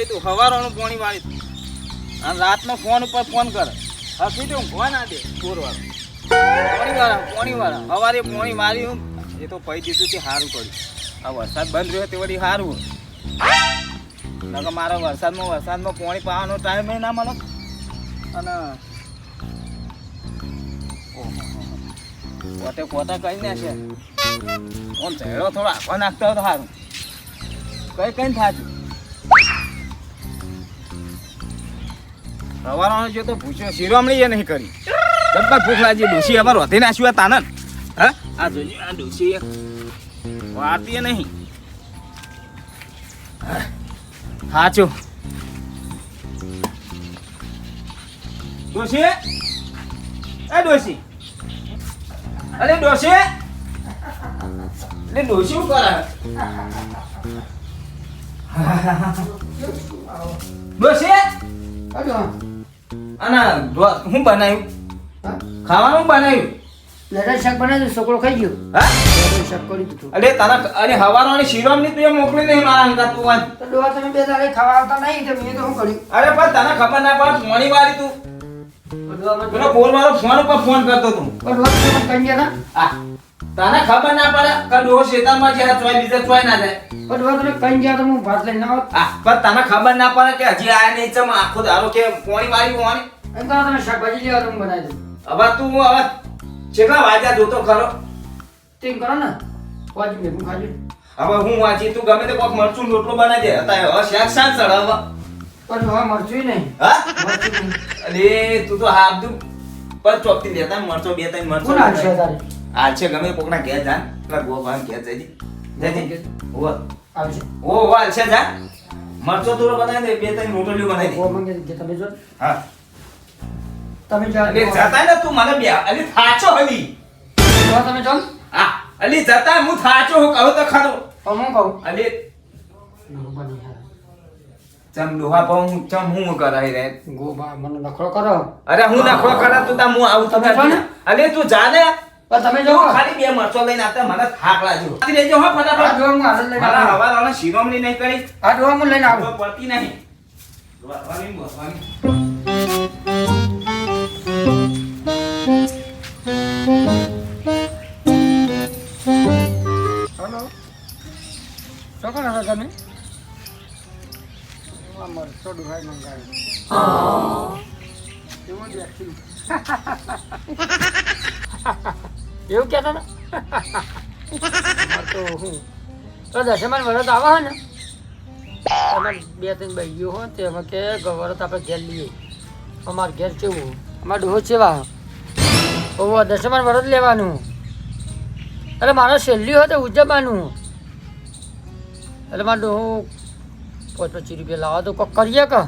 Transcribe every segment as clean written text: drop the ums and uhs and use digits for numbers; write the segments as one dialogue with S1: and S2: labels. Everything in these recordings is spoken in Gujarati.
S1: વાળી તું હવારોનું પોણી વાળી તું અને રાતનો ફોન ઉપર ફોન કરે હકી તું ફોન આ દે ચોરવાળો પોણીવાળા સવારે પોણી માર્યું એ તો પૈ દીધું તે સારું કર્યું આ વરસાદ બંધ રહ્યો તે વળી સારું નકર મારો વરસાદમાં પોણી પાવાનો ટાઈમ ના મળે અને પોતે પોતા કઈ ના છે ઓમ ઝેડો થોડો આખો નાખતો હોય તો સારું કઈ થાતું સવારનો જો તો પૂછ્યો શિરોમણી એ નહીં કરી જબ્બર ભૂખ લાગી ડોસી અમાર વધી નાખ્યું તાનન હા આ જોજો આ ડોસી વાતી નહીં સાચું ડોસી એ ડોસી અરે ડોસી ડોસી શું કરે ડોસી અને હું બનાવ્યું ખાવાનું બનાવ્યું
S2: લડા શાક બનાવ્યું છોકરો ખાઈ ગયો
S1: હા
S2: શાક કરી દીધું
S1: અરે તારા અરે હવારોની શિરોમની તું મોકલી નહીં મારા અંકા તું આજ
S2: તો ડોહા તમે બે દાડે ખાવા આવતા નહીં તો મેં તો શું કર્યું
S1: અરે પણ તને ખબર ના પડે પોણી વાળી તું પેલો બોલવાળો ફોન ઉપર ફોન કરતો તું
S2: પણ ડોહા તમે કઈ ગયા
S1: આ તને ખબર ના પડે કે ડોહો શેતાનમાં જે ચોય બીજે ચોય ના જાય
S2: પણ ડોહા તમે કઈ ગયા તો હું ભાત લઈને આવો
S1: આ પણ તને ખબર ના પડે કે હજી આયા નહીં ચમ આખો દારો કે પોણી વાળી પોણી
S2: એમ કરો તમે શાકભાજી લેવા તો હું બનાવી દઉં
S1: હવે તું હવે કેટલા વાગ્યા જોતો ખરો
S2: તેમ કરો ને વાજી ભેગું ખાજો
S1: હવે હું વાંચી તું ગમે તે કોક મરચું રોટલો બનાવી દે હતા હવે શાક શાક ચડાવ
S2: પણ ડોહા મરચું નહીં
S1: હા
S2: મરચું નહીં
S1: અરે તું તો હાથ દુ પર ચોકથી લેતા મરચો બે ત્રણ મરચો
S2: કોણ હાલશે તારે
S1: હાલ છે ગમે કોકના ઘેર જા પેલા ગોભાન ઘેર જઈ જઈ ઓ
S2: આવશે
S1: ઓ હાલ છે જા મરચો થોડો બનાવી દે બે ત્રણ રોટલીઓ બનાવી
S2: ઓ મંગે જે તમે જો
S1: દે હા
S2: તમે જા
S1: અલે જતા ને તું મને બે અલે થાચો હલી
S2: ડોહા તમે જાઓ
S1: આ અલે જતા હું થાચો હું કહું તો ખરો
S2: પણ હું કહું
S1: અલે
S2: બની
S1: ચમ ડોહા પણ ચમ હું કરાઈ રે
S2: ગોબા મને નખરો કરો
S1: અરે હું નખરો કરા તું તા હું આવું તો અલે તું જા ને
S2: પણ તમે
S1: જો
S2: જાઓ
S1: ખાલી બે મરચો લઈને આવતા મને થાક લાગ્યો આથી લેજો હો
S2: આ
S1: ફટાફટ
S2: ડોહા હું હાલ લઈને
S1: મારા
S2: આવું
S1: હવાલાને શિરોમણી નહીં કરી
S2: આ ડોહા હું લઈને આવું
S1: તો પડતી નહીં વાસવાની
S2: હેલો શું કરો છો તમે મરચો ડુહાઈ મંગાવ્યો એવું જ એવું કહેતા ને તો હું તો દશમાન વરત આવા હોય ને તમે બે ત્રણ ભાઈઓ હોય તે એમાં કે વરત આપણે ઘેર લઈએ અમારે ઘેર કેવું અમારે ડોહો ચેવા ઓ દશમાન વરત લેવાનું એટલે મારો છેલ્લી હોય તો ઉજવવાનું એટલે મારે ડોહો 25 રૂપિયા લાવવા તો કોક કરીએ કે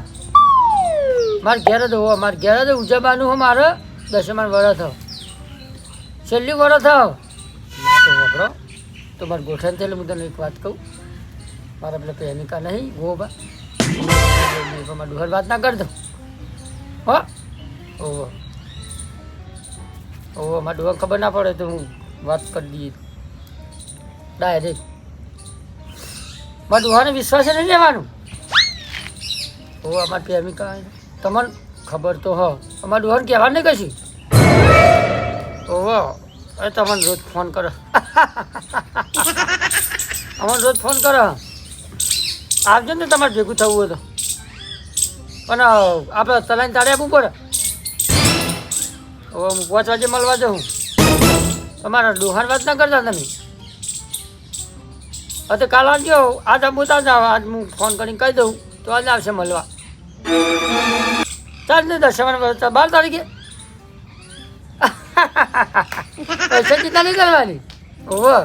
S2: મારે ઘેર જ હો મારે ઘેર જ ઉજવવાનું હો મારે દશમાન વરત છેલ્લી વરત તો વપરો તો મારે ગોઠણ થયેલે હું તને એક વાત કહું મારા પેલા પ્રેમિકા નહીં ગોબા મારે ડોહર વાત ના કરતો હો ઓહો ઓહો મારે ડોહર ખબર ના પડે તો હું વાત કરી દઈએ ડાયરેક્ટ મારા ડોહાને વિશ્વાસે નહીં લેવાનું ઓ અમારી પ્રેમિકા તમને ખબર તો હ અમારા ડોહાને કહેવા નહીં કશું ઓહો અરે તમને રોજ ફોન કરો અમારે રોજ ફોન કરો આવજો ને તમારે ભેગું થવું હોય તો પણ આપણે તલાઈને તાળે આપવું પડે હવે હું 5 વાગે મળવા જાઉં તમારા ડોહાની વાત ના કરતા તમે હા તો કાલ આવજો આજ બોતા જાવ આજ હું ફોન કરીને કહી દઉં તો આજે આવશે મળવા ચાલ ને 10 12 તારીખે પૈસા ચિંતા નહીં કરવાની ઓહો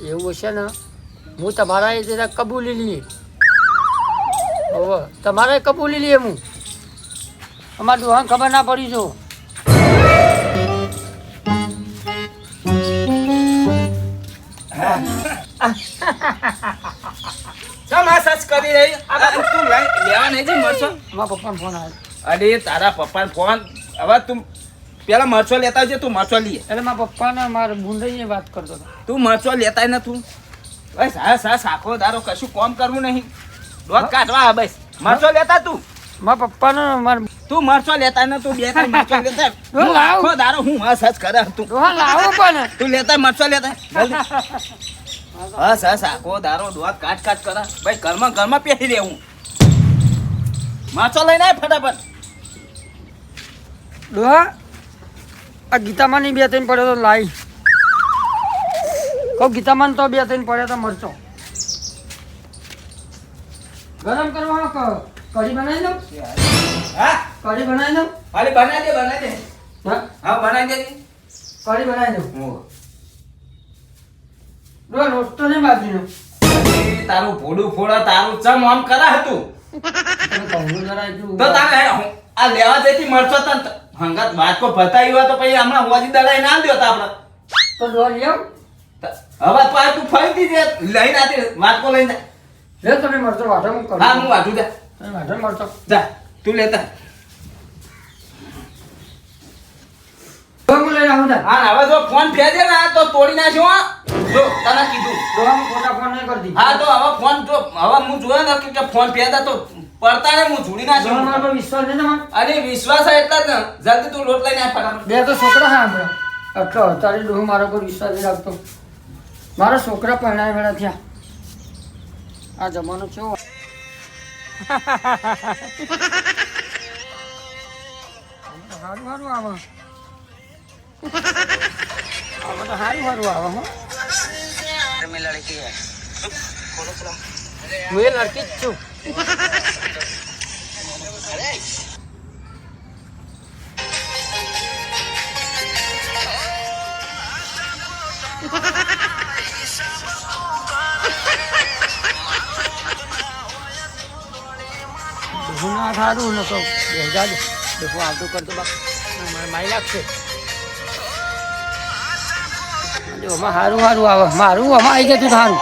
S2: એવું હશે ને હું તમારા એ જરા કબૂલી લઈએ ઓહો તમારે કબૂલી લઈએ હું અમારે ડોહાને ખબર ના પડી જો
S1: ચમ સચ કરી રહી આ તું લેવા નહીં જઈ મરચો
S2: મારા પપ્પાનો ફોન આવ્યો
S1: અરે તારા પપ્પાનો ફોન હવે તું પેલા મરચો લેતા આવજે તું મરચો લઈએ
S2: એટલે મારા પપ્પાને મારા બુંડાઈને વાત કરતો હતો
S1: તું મરચો લેતાય ન તું બસ હા સાખો દારો કશું કોમ કરવું નહીં દોત કાઢવા બસ મરચો લેતા તું
S2: મારા પપ્પાનો માર
S1: તું મરચો લેતા ને તું બે ત્રણ મરચો લેતા
S2: તું લાવ.
S1: આખો દારો હું હસ હસ કરે તું
S2: ડોહા લાવો પણ
S1: તું લેતા મરચો લેતા જલ્દી. હસ હસ આખો દારો દોત કાટ કાટ કરે ભાઈ ઘરમાં પહેરી રહેવું મરચો લઈને આય ફટાફટ
S2: ડોહા આ ગીતામાંની બે ત્રણ પડ્યો તો લાઈ કહું ગીતામાં તો બે ત્રણ પડ્યો તો મરચો ગરમ કરવા કઢી બનાવી દઉં
S1: હા
S2: કઢી બનાવી દઉં
S1: ખાલી બનાવી દે
S2: હા
S1: હા બનાવી દે
S2: કઢી બનાવી દઉં
S1: હો.
S2: ડોહા રોટ તો નહીં બાજરીનો
S1: એ તારું ભોડું ફોડા તારું ચમ આમ કરા હતું
S2: તમે કહું જરા એટલું
S1: તો તારે આ લેવા જઈથી મરચો તન હંગાત વાટકો બતાવી હોય તો પછી હમણાં હોજી દડાઈ ના દો તો આપણે
S2: તો ડોહા લઈ આવ
S1: હવે પાછું તું ફરીથી જે લઈને આતી વાટકો લઈને જા.
S2: લે તમે મરચો વાટો હું કરું
S1: હા હું વાટું જા
S2: તમે વાટો મરચો
S1: જા તું લેતા
S2: ડોહા હું લઈ આવું જા
S1: હા હવે જો ફોન ફેજે ને તો તોડી નાખ્યો હા જો તને કીધું
S2: ડોહા હું ખોટા ફોન નહીં કરતી
S1: હા તો હવે ફોન જો હવે હું જોયો ને કે ફોન ફેતા તો પડતા ને હું છોડી
S2: ડોહા
S1: નાખ્યો
S2: મારા પર વિશ્વાસ નહીં તમારે
S1: અરે વિશ્વાસ છે એટલા જ ને જલ્દી તું લોટ લઈને આય ફટાફટ
S2: બે તો છોકરા હા આપણે આટલો તારી ડોહું મારા પર વિશ્વાસ નહીં રાખતો મારા છોકરા પહેણાય વેળા થયા આ જમાનો કેવો સારું સારું આવે આમાં તો સારું સારું આવે હો હું એ લડકી જ છું ના સારું ન કહું બે હજાર દેખો આવતું કરતો બાપ મને મારી લાગશે આમાં સારું સારું આવે મારું આમાં આવી જાય તો સારું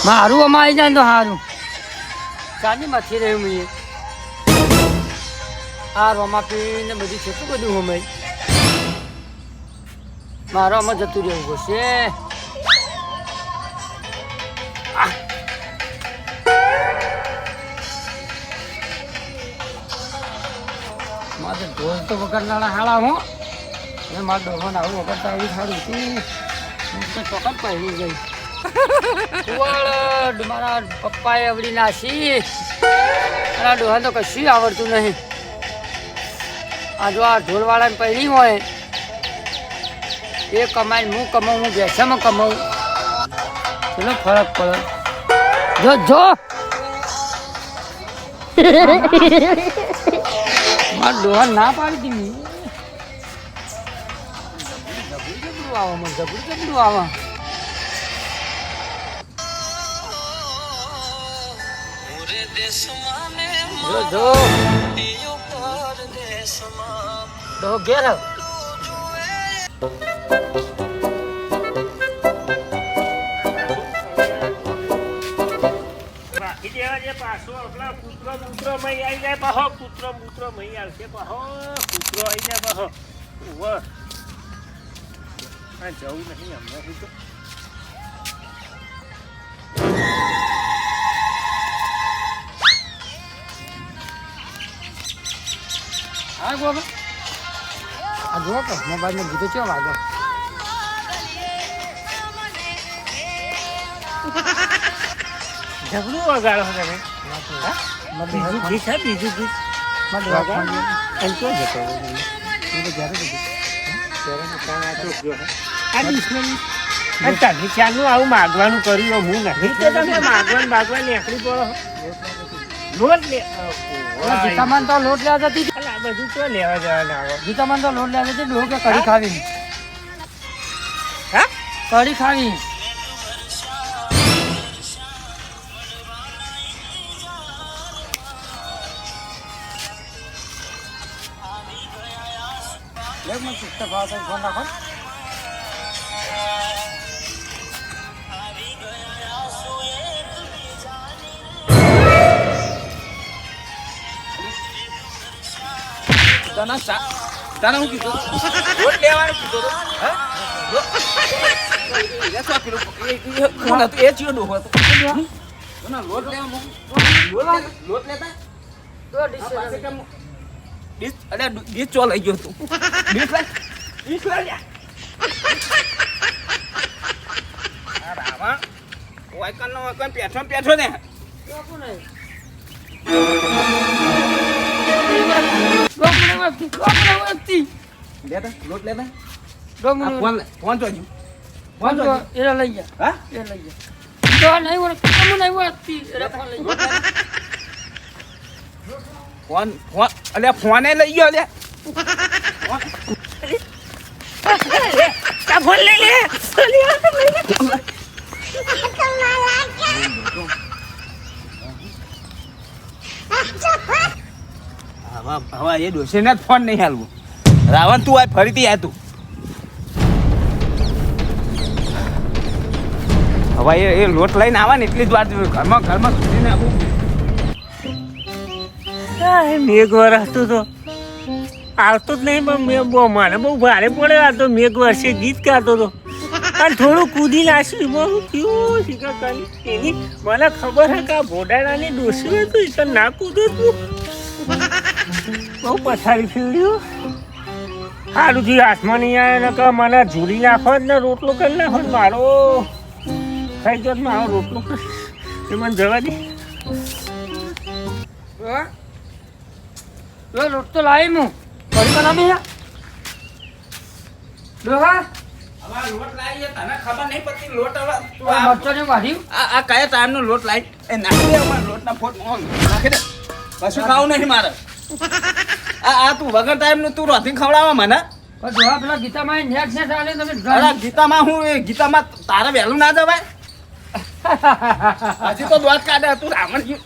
S2: મારું આમાં આવી જાય તો સારું ચાંદી મથી રહ્યું મેં આ રોમા પીને બધું કેટલું બધું અમે મારો આમાં જતું રહેવું પડશે મારે ઢોલ તો વગરનાળા હાળા હું અને મારા ડોહોને આવું વગરતા આવી સારું તું હું તો ચોક્કસ પહેરી ગઈ મારા પપ્પાએ અવડી નાસી મારા ડોહા તો કશું આવડતું નહીં આ જો આ ઢોલવાળાને પહેરી હોય એ કમાઈને હું કમાઉં હું બેસામાં કમાઉં ચલો ફરક પડે જો જો મારા ડોહા ના પાડી હતી જબરું આવે મને જબરું આવે જો ડોહો ઘેર આવ
S3: પાછો આપણા કૂતરો મહી આવી જાય પાહો કૂતરો મહી આવશે પાહો કૂતરો આવી જાય પાહો ઉભો આ જવું નહીં હમણાં તો
S2: હા ગો આ જો કે મોબાઈલમાં ગીતો કેવો વાગો
S3: ઝઘડું વગાડો તમે બીજું ગીત છે બીજું ગીત એમ તો જતો તમે ચાલુ આવું માગવાનું કર્યું હું નહીં તો તમે માગવાનું નીકળી પડો લોટ લે
S2: ગીતામાં તો લોટ લેવા જતી
S3: આ બધું તો લેવા જવાના આવો
S2: ગીતામાં તો લોટ લેવા જતી ડોહો કે કઢી ખાવી
S3: હા
S2: કઢી ખાવી લેખ મને ચિત્તા ભાવ તો ફોન રાખો
S1: તને હું કીધું લોટ લેવાનું કીધું તો હા એ ચિયો ડોહો હતો ના, લોટ લેવા મૂક. લોટ લેતા
S2: તો
S1: આ
S2: ડીશ
S1: પાસે કેમ ડીશ અરે ડીશ ચો લઈ ગયો તું ડીશ લઈ લ્યા. આ રાવણ વાયકન પેઠો ને
S2: ડોકું નહીં. ડોકું વખતી.
S1: લેતા લોટ લેતા
S2: ડોકું
S1: આ ફોન ફોન જોજો
S2: એરા લઈ ગયા.
S1: હા
S2: એ લઈ ગયા. તો નહીં ઓળખતી. તમે નહીં ઓળખતી. એરા ફોન લઈ ગયા.
S1: ફોન ફોન અલે ફોને લઈ ગયો લે
S3: તા ફોન લઈ લે
S1: હવે એ ડોશીને જ ફોન નહીં હાલવું રાવણ તું આ ફરીથી આ તું હવે એ લોટ લઈને આવા ને એટલી જ વાત ઘરમાં સુધીને આવું
S3: મેઘ વરસતો તો આવતો જ નહીં પણ મને બહુ ભારે પડે આ તો મેઘ વર્ષે ગીત ગાતો હતો અને થોડું કૂદી નાખ્યું બહુ થયું શીખા કરી એની મને ખબર હે કે આ ભોડાણાની ડોસી હતું એ ના કૂદો તું બહુ પથારી ફેવડ્યું સારું થયું હાથમાં નહીં આવે ને કે મને ઝૂડી નાખો જ ને રોટલો કરી નાખો ને મારો ખાઈ ગયો મારો રોટલો એ મને જવા દે
S2: લોટ તો લાવી હું ફરી બનાવી ડોહા
S1: હવે લોટ લાવીએ તને ખબર નહીં પડતી લોટ હવે તું
S2: મરચો ને વાઢ્યું
S1: આ કયા ટાઈમનો લોટ લાવી એ નાખી દે અમારા લોટના ફોટ નાખી દે કશું ખાવું નહીં મારે આ તું વગર ટાઈમનું તું રોથી ખવડાવવા મને
S2: પણ ડોહા પેલા ગીતામાં નેટ છે ચાલે તમે
S1: અરે ગીતામાં હું એ ગીતામાં તારે વહેલું ના જવાય હજી તો દોત કાઢે તું રાવણ ગયું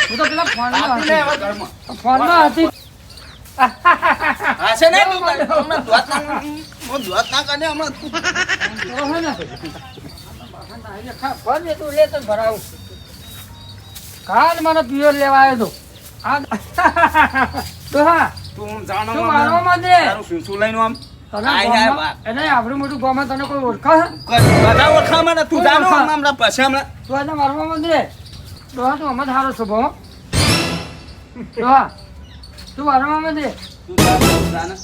S2: હું તો પેલા ફોનમાં હતી
S1: હશે ને તું હમણાં દોત ના કાઢે હમણાં
S2: કાલ મને પિયર લેવા આવ્યો તો
S1: તું જાણો
S2: તું મારવા માંડે.
S1: તારું શું શું લઈને આમ
S2: તને
S1: આય
S2: ગામમાં- એને આવડું મોટું ગામમાં તને કોઈ ઓળખે છે?
S1: બધા ઓળખા મને તું જાણો
S2: ઓળખા.
S1: હમણાં પછી હમણાં
S2: તું એને મારવા માંડે. ડોહા તું અમે સારો છો ભાવ. ડોહા તું મારવા માંડે.
S1: તું જાણે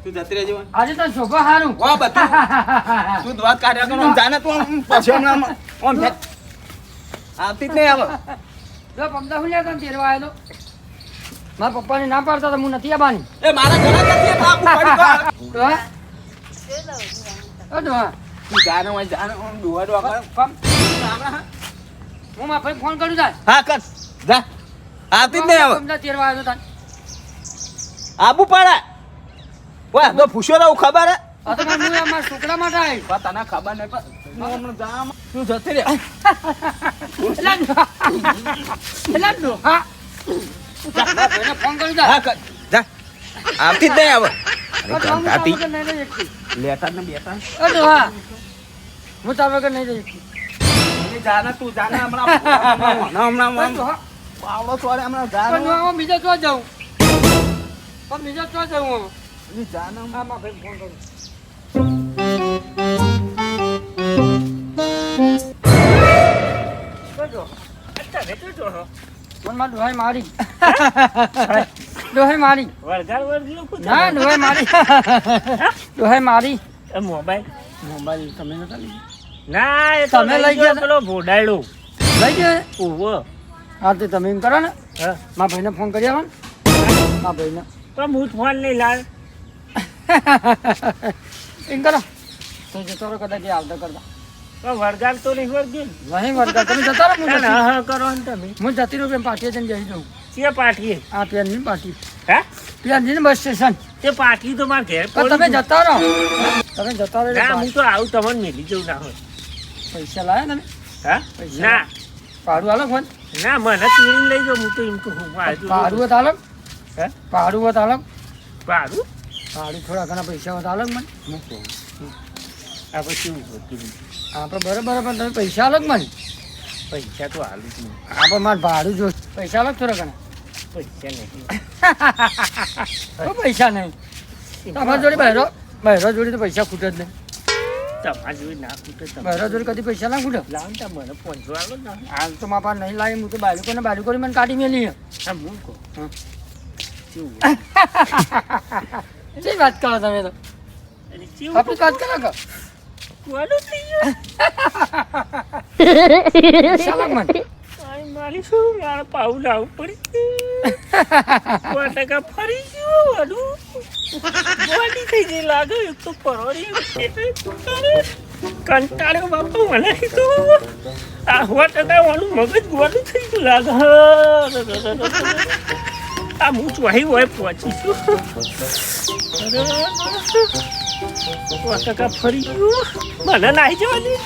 S1: તું જતી રહેજે વાં.
S2: આજે તને શોભા સારું
S1: વાહ બધું તું દોત કાઢ્યા કરો આમ જાણે તું આમ પછી હમણાં આમ ફેંક. આવતી જ નહીં આવે
S2: જો પગદા હું લેતો ને તેરવા આવ્યો તો. મારા પપ્પાને ના પાડતા તો હું નથી આવવાની.
S1: એ મારા ઘરે નથી આ બાપુ પડી ગયો.
S2: ડોહા ઓ ડોહા
S1: તું જાણે હોય જાણે આમ ડોહા ડોહા કરે.
S2: પમ
S1: હમણાં
S2: હું મારા ભાઈ ફોન કરું તાર
S1: હા કર જા આવતી જ નહીં આવે
S2: પગદા તેરવા આવ્યો તો તાર.
S1: આબુ પડે વાહ તો પૂછ્યો રહું ખબર હે
S2: આ તો મારા હું મારા છોકરા માટે આવી.
S1: પણ તને ખબર નહીં પણ હું હમણાં જામ તું જતી રહે
S2: એલા ડોહા એલા ડોહા મારા ભાઈને ફોન કરું તાર.
S1: હા કર જા આવતી જ નહીં આવે
S2: ઓ ડોહા, હું તાર
S1: ઘાટી
S2: વગર નહીં રહી શકતી.
S1: લેતા ને બેટા
S2: ઓ ડોહા હું તાર વગર નહીં રહી શકતી.
S1: જાને તું જાને હમણાં હમણાં
S2: ઓ ડોહા
S1: પાવડો છોડે હમણાં જાને
S2: પણ હું બીજા ચો જાઉં પણ બીજા ચો જાઉં હું
S1: જાને
S2: હા મારા ભાઈને ફોન કરું.
S3: અત્યારે તો જો
S2: પણ મારા ડોહાએ મારી ડોહાએ મારી
S3: વળગાડ વળગ્યું કું
S2: ના ડોહાએ મારી ડોહાએ મારી
S3: મોબાઈલ
S2: મોબાઈલ તમે નતા લઈ
S3: ના એ તો
S2: તમે લઈ ગયા તા?
S3: પેલો ભોડાયડો
S2: લઈ ગયો
S3: ઓવો
S2: હા તે તમે એમ કરો ને
S3: હા
S2: મારા ભાઈને ફોન કરી આવો ને મારા ભાઈને
S3: પણ હું જ ફોન નહીં લાવ
S2: એમ કરો તો જતો રહો કદાચ એ આવતા કરતા
S3: પણ વળગાડ તો નહીં વળગ્યું
S2: નહીં વર્ગા તમે જતા રહો હું
S3: ને
S2: જતી-
S3: હા કરો ને તમે
S2: હું જતી રહું પાટીએ જઈને બેસી જાઉં
S3: કે પાઠીએ
S2: આ પેરની પાટી
S3: હે
S2: પેરની બસ સ્ટેશન
S3: તે પાઠી તો મારા ઘેર
S2: પણ તમે
S3: પડી.
S2: જતા રહો તમે જતા રહો
S3: ના હું
S2: એટલે
S3: તો આવું તમને મેલી જવું ના હોય
S2: પૈસા લાયા તમે
S3: હા
S2: પૈસા
S3: ના
S2: ભાડું હાલો ફોન
S3: ના મને તીરી લઈ જાઉં હું તો એમ કહું
S2: ભાડું હોત હાલો
S3: હે
S2: ભાડું હોત હાલો
S3: પાડું
S2: ભાડું થોડા ઘણા પૈસા હોત હાલો મને
S3: આ પછી શું હતું?
S2: આપણે બરાબર પણ તમે પૈસા હાલો મને
S3: પૈસા તો હાલું જ નહીં
S2: આપણે મારે ભાડું જો પૈસા હાલો થોડા ઘણા
S3: પૈસા નહીં
S2: તો પૈસા નહીં તમારા જોડે બહેરો બહેરો જોડે તો પૈસા ખૂટે જ નહીં
S3: તમારા જોઈ ના ખૂટે તમે
S2: મારા જોડે કદી પૈસા ના ખૂટે
S3: લાવ ને મને 500 આલો ને
S2: હાલ તો મારા પાસે નહીં લાવી હું તો બાજુ કરી મને કાઢી મેલી
S3: હા હું કહું
S2: હા.
S3: કેવું
S2: શી વાત કરો તમે તો
S3: અરે કેવું
S2: આપણે વાત કરો કે
S3: કોનું થઈ ગયું
S2: શાલક મને
S3: આય મારી શું મારે પાઉં લાવવું પડી 100% ફરી ગયું વાડું બોડી થઈ ગઈ લાગે એક તો પરોડી કંટાળ્યો બાપા મને તો આ 100% વાળું મગજ ગોળું થઈ ગયું લાગે આ હું ચોહી હોય પહોંચીશું અરે 100% ફરી ગયું મને નાહી જવાની